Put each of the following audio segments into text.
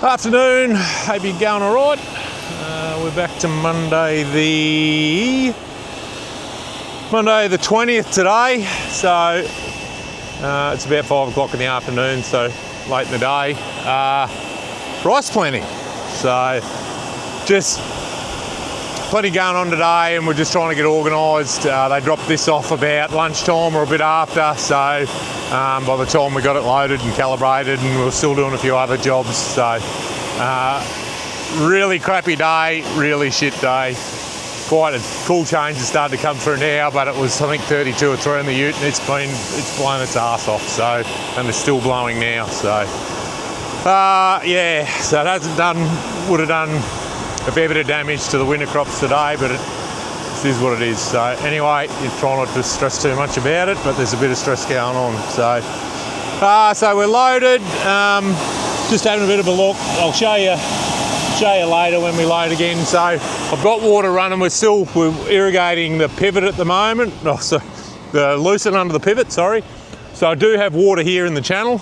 Afternoon, hope you're going all right. We're back to Monday the 20th today. So it's about 5 o'clock in the afternoon, so late in the day. Rice planting. So just plenty going on today, and we're just trying to get organised. They dropped this off about lunchtime or a bit after, so by the time we got it loaded and calibrated, and we were still doing a few other jobs. So really crappy day, really shit day. Quite a cool change has started to come through now, but it was I think 32 or 3 in the ute, and it's blown its ass off. So, and it's still blowing now. So yeah, so it would have done a fair bit of damage to the winter crops today, but this is what it is. So anyway, you try not to stress too much about it, but there's a bit of stress going on. So so we're loaded, just having a bit of a look. I'll show you later when we load again. So I've got water running. We're irrigating the pivot at the moment. Oh, so the lucerne under the pivot, sorry. So I do have water here in the channel.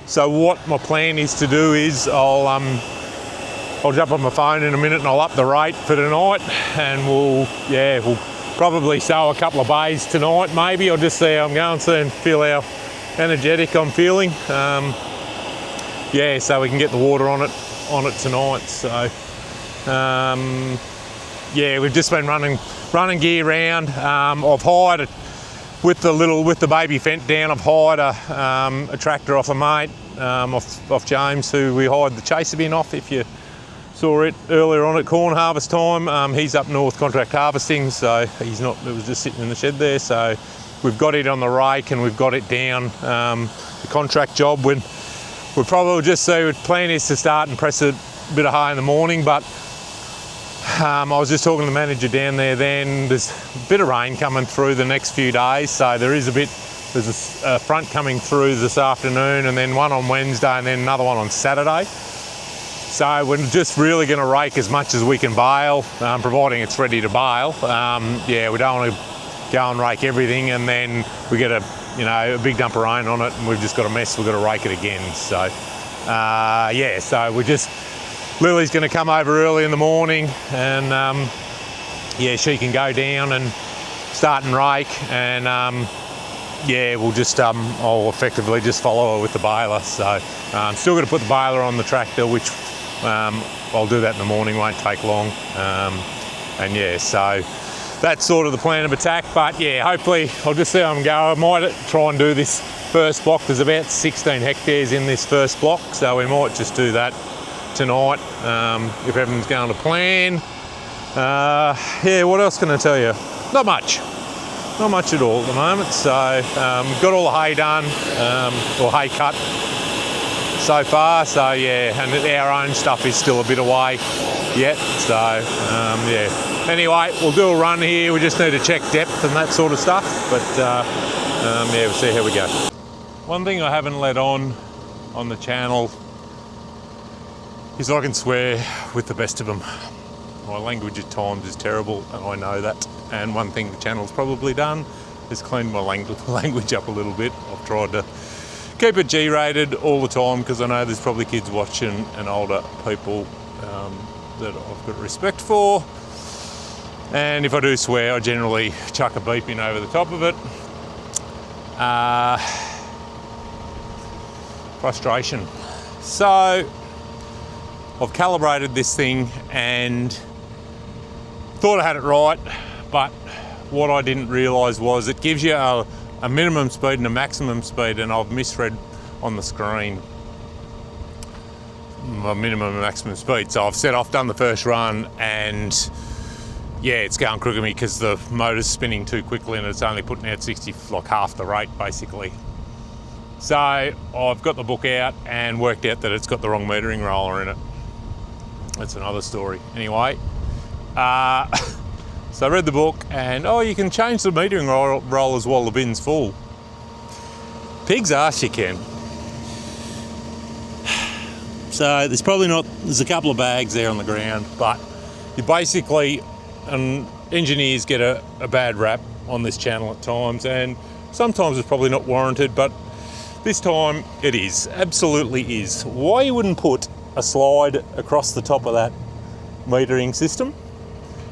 So what my plan is to do is I'll jump on my phone in a minute and I'll up the rate for tonight, and we'll probably sow a couple of bays tonight maybe. I'll just see how I'm going, see and feel how energetic I'm feeling. Yeah, so we can get the water on it tonight. So yeah, we've just been running gear round. I've hired with the baby Fendt down. I've hired a tractor off a mate, off James, who we hired the chaser bin off. If you saw it earlier on at corn harvest time, he's up north contract harvesting, so he's not. It was just sitting in the shed there. So we've got it on the rake and we've got it down. The contract job, we'll probably just the plan is to start and press a bit of hay in the morning, but I was just talking to the manager down there. Then there's a bit of rain coming through the next few days, so there's a front coming through this afternoon, and then one on Wednesday, and then another one on Saturday. So we're just really going to rake as much as we can bale, providing it's ready to bale. Yeah, we don't want to go and rake everything, and then we get a big dump of rain on it, and we've just got a mess. We've got to rake it again. So yeah, so Lily's going to come over early in the morning, and yeah, she can go down and start and rake, and yeah, we'll just I'll effectively just follow her with the baler. So I'm still going to put the baler on the tractor, which I'll do that in the morning, won't take long. And yeah, so that's sort of the plan of attack. But yeah, hopefully I'll just see how I'm going. I might try and do this first block. There's about 16 hectares in this first block, so we might just do that tonight if everything's going to plan. Yeah, what else can I tell you? Not much at all at the moment. So we've got all the hay done, or hay cut so far. So yeah, and our own stuff is still a bit away yet. So yeah. Anyway, we'll do a run here. We just need to check depth and that sort of stuff. But yeah, we'll see how we go. One thing I haven't let on the channel is I can swear with the best of them. My language at times is terrible, and I know that. And one thing the channel's probably done is cleaned my language up a little bit. I've tried to keep it G-rated all the time, because I know there's probably kids watching and older people that I've got respect for. And if I do swear, I generally chuck a beep in over the top of it. Frustration. So I've calibrated this thing and thought I had it right, but what I didn't realise was it gives you a minimum speed and a maximum speed, and I've misread on the screen my minimum and maximum speed. So I've done the first run, and yeah, it's going crooked me because the motor's spinning too quickly and it's only putting out 60, like half the rate basically. So I've got the book out and worked out that it's got the wrong metering roller in it. That's another story. Anyway, so I read the book, and you can change the metering rollers while the bin's full. Pig's ass you can. So there's a couple of bags there on the ground, but you basically, engineers get a bad rap on this channel at times, and sometimes it's probably not warranted, but this time it is, absolutely is. Why you wouldn't put a slide across the top of that metering system.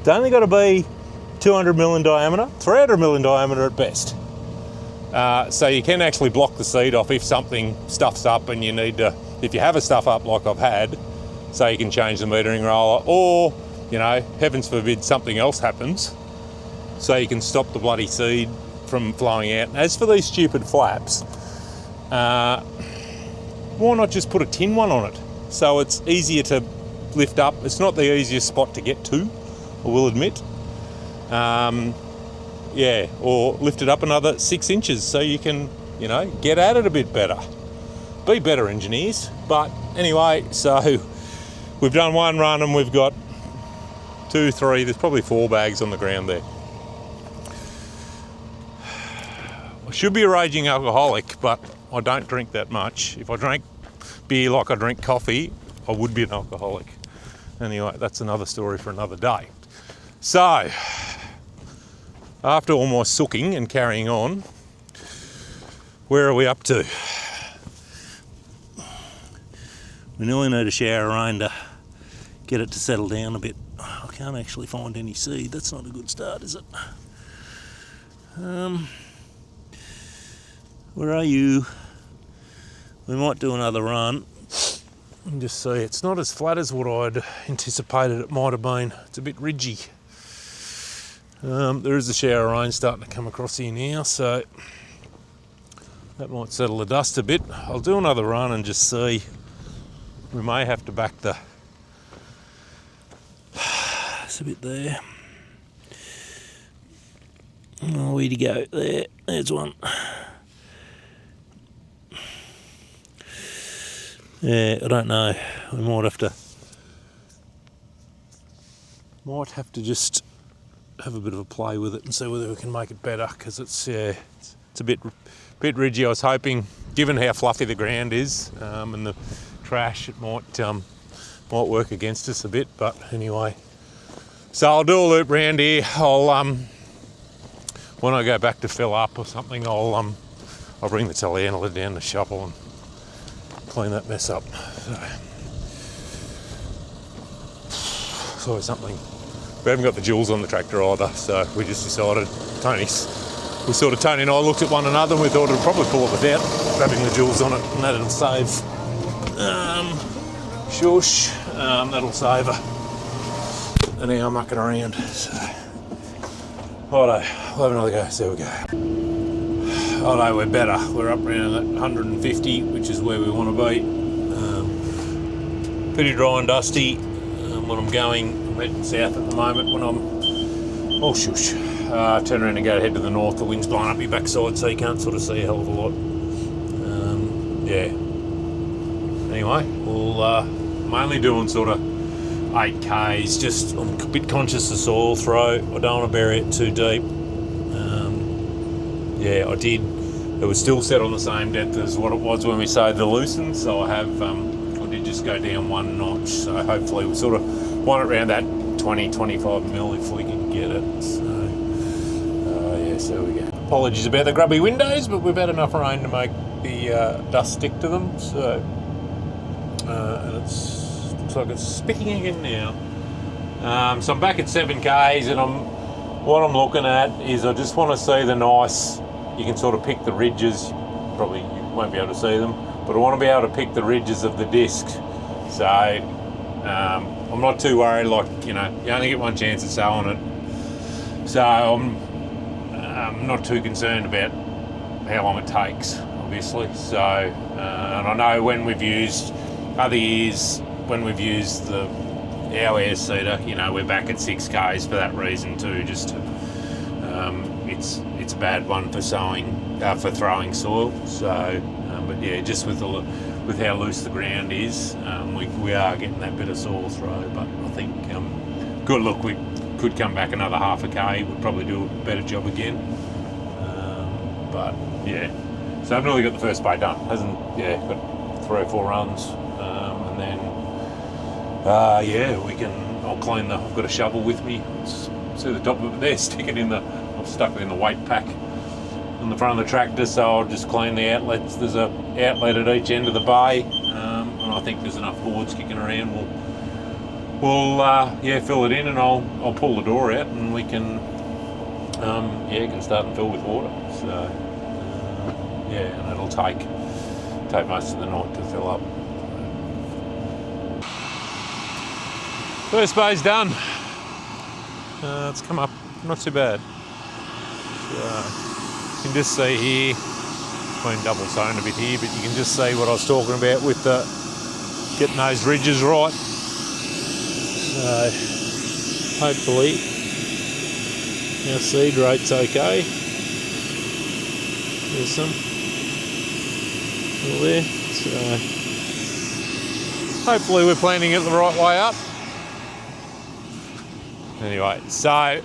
It's only got to be 200 mil in diameter, 300 mil in diameter at best. So you can actually block the seed off if something stuffs up and you need to, if you have a stuff up like I've had, so you can change the metering roller, or, you know, heavens forbid something else happens, so you can stop the bloody seed from flowing out. As for these stupid flaps, why not just put a tin one on it? So it's easier to lift up. It's not the easiest spot to get to, I will admit. Yeah, or lift it up another 6 inches so you can, you know, get at it a bit better. Be better engineers. But anyway, so we've done one run and we've got 2, 3, there's probably 4 bags on the ground there. I should be a raging alcoholic, but I don't drink that much. If I drank beer like I drink coffee, I would be an alcoholic. Anyway, that's another story for another day. So, after all my sooking and carrying on, where are we up to? We nearly need a shower of rain to get it to settle down a bit. I can't actually find any seed. That's not a good start, is it? Where are you? We might do another run and just see. It's not as flat as what I'd anticipated it might have been. It's a bit ridgy. There is a shower of rain starting to come across here now, so that might settle the dust a bit. I'll do another run and just see. We may have to back the... It's a bit there. Oh, where'd he go? There, there's one. Yeah, I don't know. We might have to just have a bit of a play with it and see whether we can make it better, because it's a bit ridgy. I was hoping, given how fluffy the ground is and the trash, it might work against us a bit. But anyway, so I'll do a loop round here. I'll when I go back to fill up or something, I'll bring the telehandler down the shovel and clean that mess up. So something. We haven't got the jewels on the tractor either, so we just decided, Tony and I looked at one another and we thought it'd probably pull it without grabbing the jewels on it, and that'll save shush, that'll save her an hour mucking around. So righto, we'll have another go, see how we go. Oh no, we're better. We're up around that 150, which is where we want to be. Pretty dry and dusty. When I'm going, I'm heading south at the moment. When I'm, oh shush, turn around and go head to the north. The wind's blowing up your backside, so you can't sort of see a hell of a lot. Yeah. Anyway, we'll mainly doing sort of 8Ks. Just I'm a bit conscious of soil throw. I don't want to bury it too deep. Yeah, I did. It was still set on the same depth as what it was when we sowed the lucerne, so I did just go down one notch. So hopefully we sort of want it around that 20-25 mil if we can get it. So yeah, so we go. Apologies about the grubby windows, but we've had enough rain to make the dust stick to them. So and looks like it's spitting again now. So I'm back at 7Ks, and what I'm looking at is I just want to see the nice. You can sort of pick the ridges. Probably you won't be able to see them, but I want to be able to pick the ridges of the disc. So I'm not too worried. Like, you know, you only get one chance at sowing it. So I'm not too concerned about how long it takes, obviously. So and I know when we've used other years, when we've used our air seeder, you know, we're back at 6Ks for that reason too. Just to, it's a bad one for sowing, for throwing soil. So, but yeah, just with how loose the ground is, we are getting that bit of soil throw. But I think, good look, we could come back another half a K. We'd probably do a better job again. But yeah, so I've nearly got the first spade done. Got 3 or 4 runs, and then yeah, I'll clean I've got a shovel with me. See the top of it there, stick it in I've stuck it in the weight pack on the front of the tractor, so I'll just clean the outlets. There's an outlet at each end of the bay, and I think there's enough boards kicking around, we'll yeah, fill it in, and I'll pull the door out, and we can yeah, it can start and fill with water. So yeah, and it'll take most of the night to fill up. First bay's done. It's come up not too bad. So you can just see here, been double sown a bit here, but you can just see what I was talking about with the getting those ridges right. So hopefully our seed rate's okay. There's some still there. So hopefully we're planting it the right way up. Anyway, so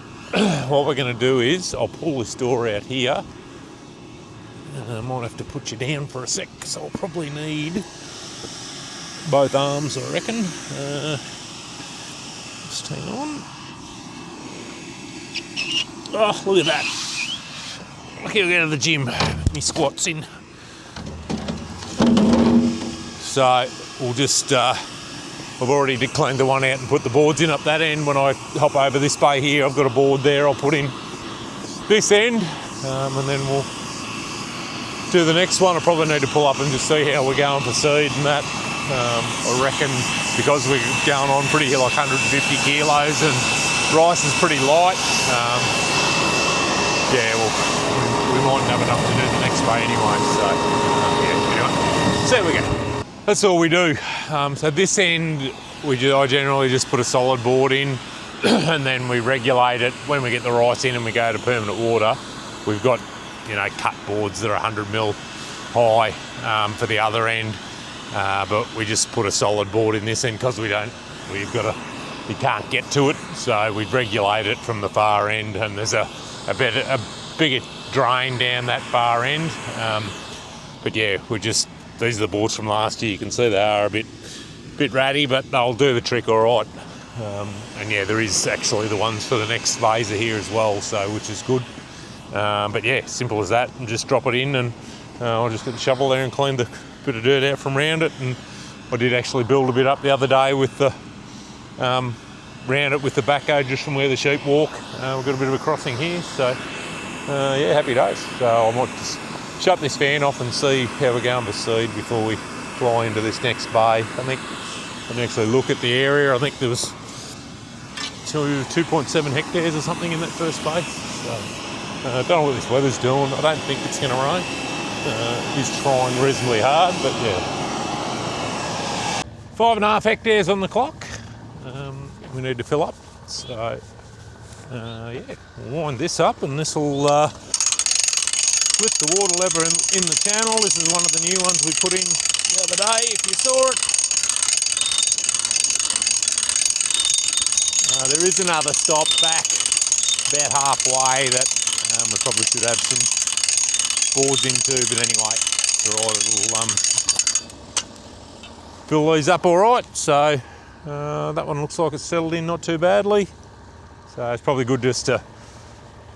what we're going to do is I'll pull this door out here. I might have to put you down for a sec, because I'll probably need both arms, I reckon. Just hang on. Oh, look at that. Look how I go to the gym. Me squats in. So we'll just, I've already cleaned the one out and put the boards in up that end. When I hop over this bay here, I've got a board there. I'll put in this end, and then we'll do the next one. I probably need to pull up and just see how we're going for seed and that. I reckon because we're going on pretty like 150 kilos and rice is pretty light. Yeah, well, we mightn't have enough to do the next bay anyway. So yeah, anyway, so there we go. That's all we do. So this end, I generally just put a solid board in, and then we regulate it when we get the rice in and we go to permanent water. We've got, you know, cut boards that are 100 mil high for the other end, but we just put a solid board in this end because you can't get to it, so we regulate it from the far end, and there's a bigger drain down that far end. But yeah, these are the boards from last year. You can see they are a bit ratty, but they'll do the trick all right. And yeah, there is actually the ones for the next phase here as well, so which is good. But yeah, simple as that, and just drop it in, and I'll just get the shovel there and clean the bit of dirt out from around it. And I did actually build a bit up the other day with the round it with the backhoe just from where the sheep walk. We've got a bit of a crossing here, so yeah, happy days. So I might just shut this fan off and see how we're going for seed before we fly into this next bay. I think I can actually look at the area. I think there was 2.7 hectares or something in that first bay. So I don't know what this weather's doing. I don't think it's going to rain. It's trying reasonably hard, but yeah. 5.5 hectares on the clock. We need to fill up. So yeah, we'll wind this up, and this will lift the water lever in the channel. This is one of the new ones we put in the other day, if you saw it. There is another stop back about halfway that we probably should have some boards into, but anyway, it's all right, it'll fill these up all right. So that one looks like it's settled in not too badly. So it's probably good just to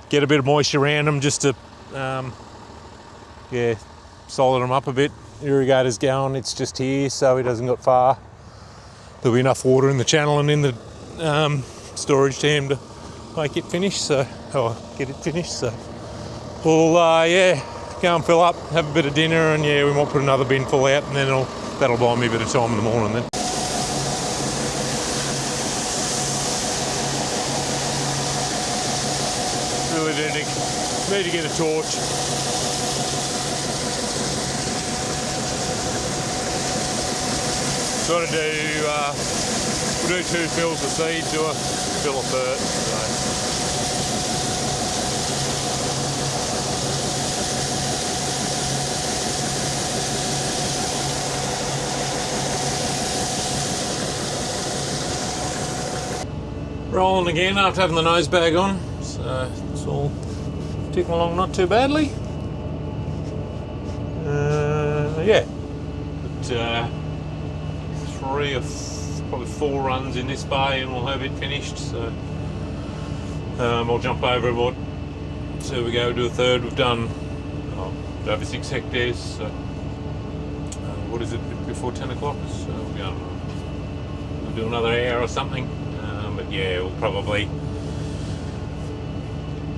get a bit of moisture around them, just to yeah, solid them up a bit. Irrigator's going, it's just here, so he hasn't got far. There'll be enough water in the channel and in the storage dam to make it finish, so get it finished. So we'll yeah, go and fill up, have a bit of dinner, and yeah, we might put another bin full out, and then that'll buy me a bit of time in the morning then. Really need to get a torch. Got to do, we'll do 2 fills of seed, do a fill of dirt. So. Rolling again after having the nose bag on, so it's all ticking along not too badly. Yeah, but, 3 or probably 4 runs in this bay and we'll have it finished. So I'll jump over about, so we go do a third. We've done over 6 hectares. So what is it, before 10 o'clock? So we'll do another hour or something. But yeah, we'll probably.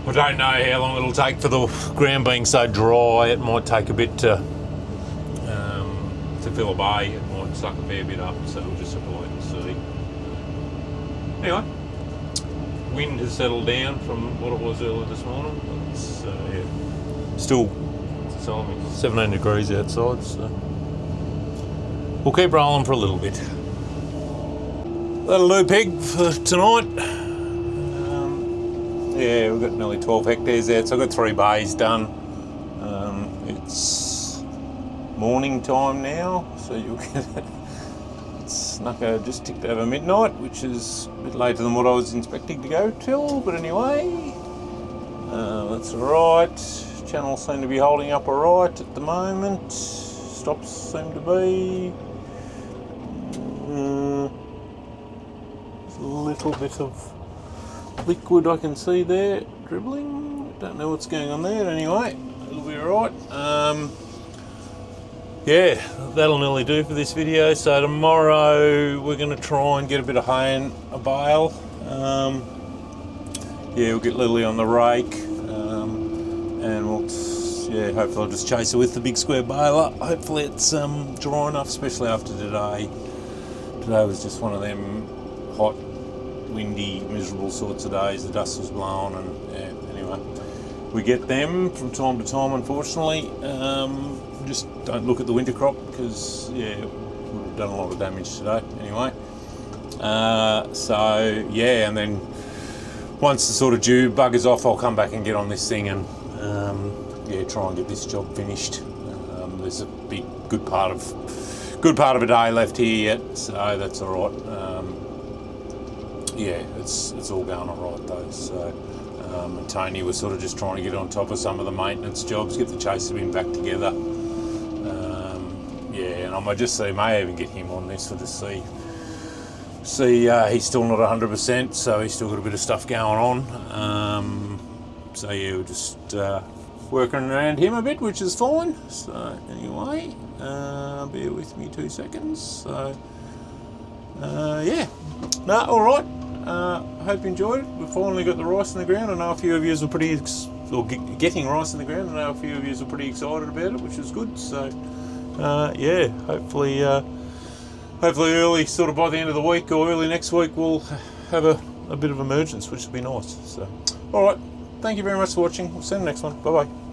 I don't know how long it'll take for the ground being so dry. It might take a bit to fill a bay. It might suck a fair bit up, so we'll just have to wait and see. Anyway, wind has settled down from what it was earlier this morning. It's still 17 degrees outside, so we'll keep rolling for a little bit. That'll do, pig, for tonight. Yeah, we've got nearly 12 hectares out, so I've got 3 bays done. It's morning time now, so you'll get it. It's just ticked over midnight, which is a bit later than what I was expecting to go till, but anyway, that's alright. Channels seem to be holding up alright at the moment. Stops seem to be. There's a little bit of liquid I can see there dribbling. Don't know what's going on there. Anyway, it'll be alright. Yeah, that'll nearly do for this video. So tomorrow we're going to try and get a bit of hay and a bale. Yeah, we'll get Lily on the rake, and we'll, yeah, hopefully I'll just chase her with the big square baler. Hopefully it's dry enough, especially after today. Today was just one of them hot, windy, miserable sorts of days. The dust was blowing, and yeah, anyway, we get them from time to time, unfortunately. Just don't look at the winter crop, because yeah, it would have done a lot of damage today anyway. So yeah, and then once the sort of dew buggers off, I'll come back and get on this thing and yeah, try and get this job finished. There's a good part of a day left here yet, so that's all right. Yeah, it's all going all right though. So and Tony was sort of just trying to get on top of some of the maintenance jobs, get the chaser bin back together. Yeah, and I might just see, may even get him on this, or just see he's still not 100%, so he's still got a bit of stuff going on. So yeah, we're just working around him a bit, which is fine. So anyway, bear with me 2 seconds. So yeah, no, all right. I hope you enjoyed it. We've finally got the rice in the ground. I know a few of you were pretty, getting rice in the ground. I know a few of you were pretty excited about it, which is good. So yeah, hopefully early, sort of by the end of the week or early next week, we'll have a bit of emergence, which would be nice. So, all right, thank you very much for watching. We'll see you in the next one. Bye bye.